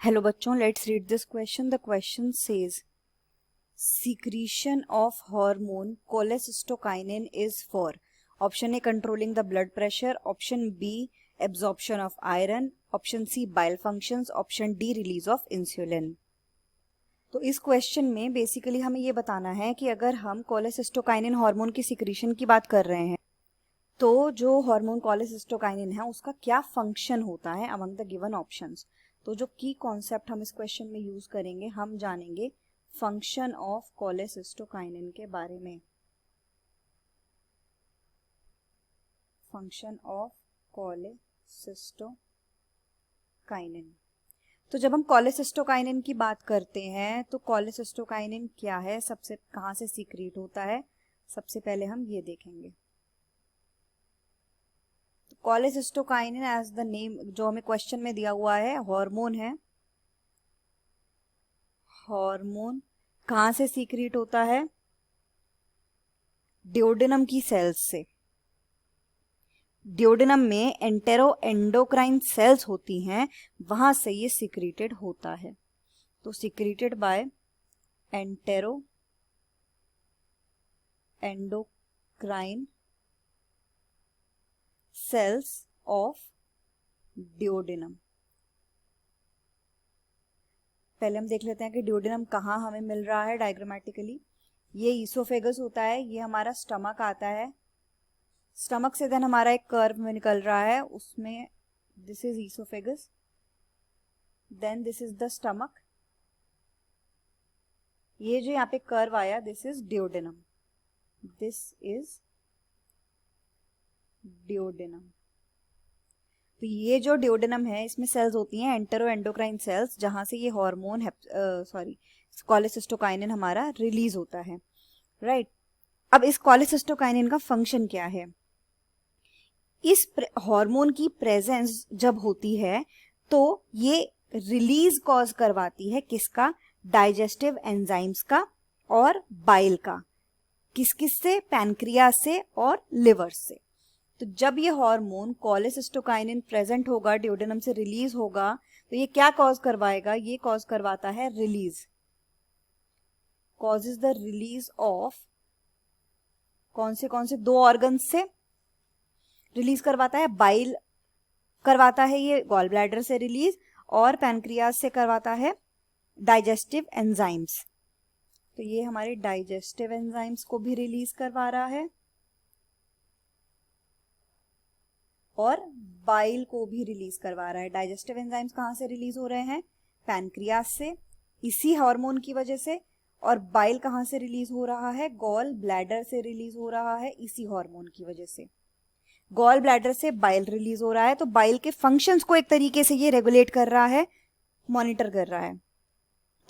Hello बच्चों, let's read this question. The question says secretion of hormone cholecystokinin is for option A controlling the blood pressure, option B absorption of iron, option C bile functions, option D release of insulin. तो इस question में basically हमें ये बताना है कि अगर हम कोलेसिस्टोकाइनिन हार्मोन की सिक्रीशन की बात कर रहे हैं तो जो हार्मोन कोलेसिस्टोकाइनिन है उसका क्या फंक्शन होता है अमंग द गिवन ऑप्शंस. तो जो की कॉन्सेप्ट हम इस क्वेश्चन में यूज करेंगे, हम जानेंगे फंक्शन ऑफ कोलेसिस्टोकाइनिन के बारे में. Function of cholecystokinin. तो जब हम कोलेसिस्टोकाइनिन की बात करते हैं तो कोलेसिस्टोकाइनिन क्या है, सबसे कहाँ से सीक्रेट होता है, सबसे पहले हम ये देखेंगे. कोलेसिस्टोकाइनिन एज द नेम जो हमें क्वेश्चन में दिया हुआ है हार्मोन है. हार्मोन कहाँ से सीक्रेट होता है? ड्यूडेनम की सेल्स से. ड्यूडेनम में एंटेरो एंडोक्राइन सेल्स होती हैं, वहां से ये सीक्रेटेड होता है. तो secreted by entero endocrine cells of duodenum. पहले हम देख लेते हैं कि ड्यूडेनम कहाँ हमें मिल रहा है डायग्रामेटिकली. ये ईसोफेगस होता है, ये हमारा स्टमक आता है. स्टमक से देन हमारा एक कर्व में निकल रहा है, उसमें this is oesophagus, then this is the stomach. ये जो यहाँ पे कर्व आया this is duodenum. This is duodenum. तो ये जो ड्यूडेनम है इसमें सेल्स होती हैं एंटेरो एंडोक्राइन सेल्स, जहां से ये हार्मोन कोलेसिस्टोकाइनिन हमारा रिलीज होता है. राइट. अब इस कोलेसिस्टोकाइनिन का फंक्शन क्या है? इस हार्मोन की प्रेजेंस जब होती है तो ये रिलीज कॉज करवाती है किसका? डाइजेस्टिव एंजाइम्स का और बाइल का. किस किस से? पैनक्रियास से और लिवर से. तो जब ये हार्मोन कोलेसिस्टोकाइनिन प्रेजेंट होगा, ड्यूडेनम से रिलीज होगा, तो ये क्या कॉज करवाएगा? ये कॉज करवाता है release, causes the release of कौन से दो ऑर्गन से रिलीज करवाता है? बाइल करवाता है ये गॉल ब्लैडर से रिलीज, और पैनक्रियास से करवाता है डाइजेस्टिव एंजाइम्स. तो ये हमारे डाइजेस्टिव एंजाइम्स को भी रिलीज करवा रहा है और बाइल को भी रिलीज करवा रहा है. डाइजेस्टिव एंजाइम्स कहाँ से रिलीज हो रहे हैं? पैनक्रियास से, इसी हार्मोन की वजह से. और बाइल कहाँ से रिलीज हो रहा है? गॉल ब्लैडर से रिलीज हो रहा है, इसी हार्मोन की वजह से. गॉल ब्लैडर से बाइल रिलीज हो रहा है, तो बाइल के फंक्शंस को एक तरीके से ये रेगुलेट कर रहा है, मॉनिटर कर रहा है.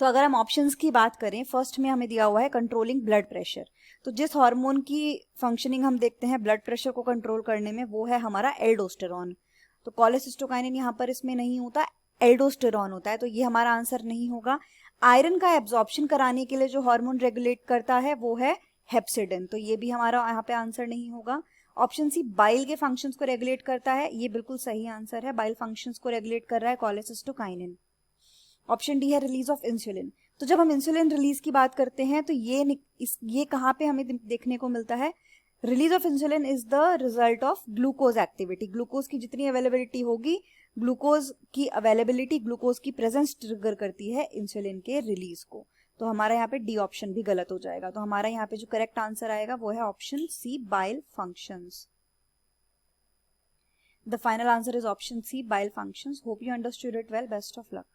तो अगर हम ऑप्शंस की बात करें, फर्स्ट में हमें दिया हुआ है कंट्रोलिंग ब्लड प्रेशर. तो जिस हार्मोन की फंक्शनिंग हम देखते हैं ब्लड प्रेशर को कंट्रोल करने में, वो है हमारा एल्डोस्टेरॉन. तो कोलेसिस्टोकाइनिन यहाँ पर इसमें नहीं होता, एल्डोस्टेरॉन होता है, तो ये हमारा आंसर नहीं होगा. आयरन का एब्जॉर्प्शन कराने के लिए जो हार्मोन रेगुलेट करता है वो है हेप्सिडिन, तो ये भी हमारा यहाँ पे आंसर नहीं होगा. ऑप्शन सी बाइल के फंक्शंस को रेगुलेट करता है, ये बिल्कुल सही आंसर है. बाइल फंक्शंस को रेगुलेट कर रहा है कोलेसिस्टोकाइनिन. ऑप्शन डी है रिलीज ऑफ इंसुलिन. तो जब हम इंसुलिन रिलीज की बात करते हैं तो ये कहाँ पे हमें देखने को मिलता है? Release of insulin is the result of glucose activity. Glucose की जितनी अवेलेबिलिटी होगी, ग्लूकोज की अवेलेबिलिटी, ग्लूकोज की प्रेजेंस ट्रिगर करती है इंसुलिन के रिलीज को. तो हमारा यहाँ पे डी ऑप्शन भी गलत हो जाएगा. तो हमारा यहाँ पे जो करेक्ट आंसर आएगा वो है option C, bile functions. The final answer is option C, bile functions. Hope you understood it well. Best of luck.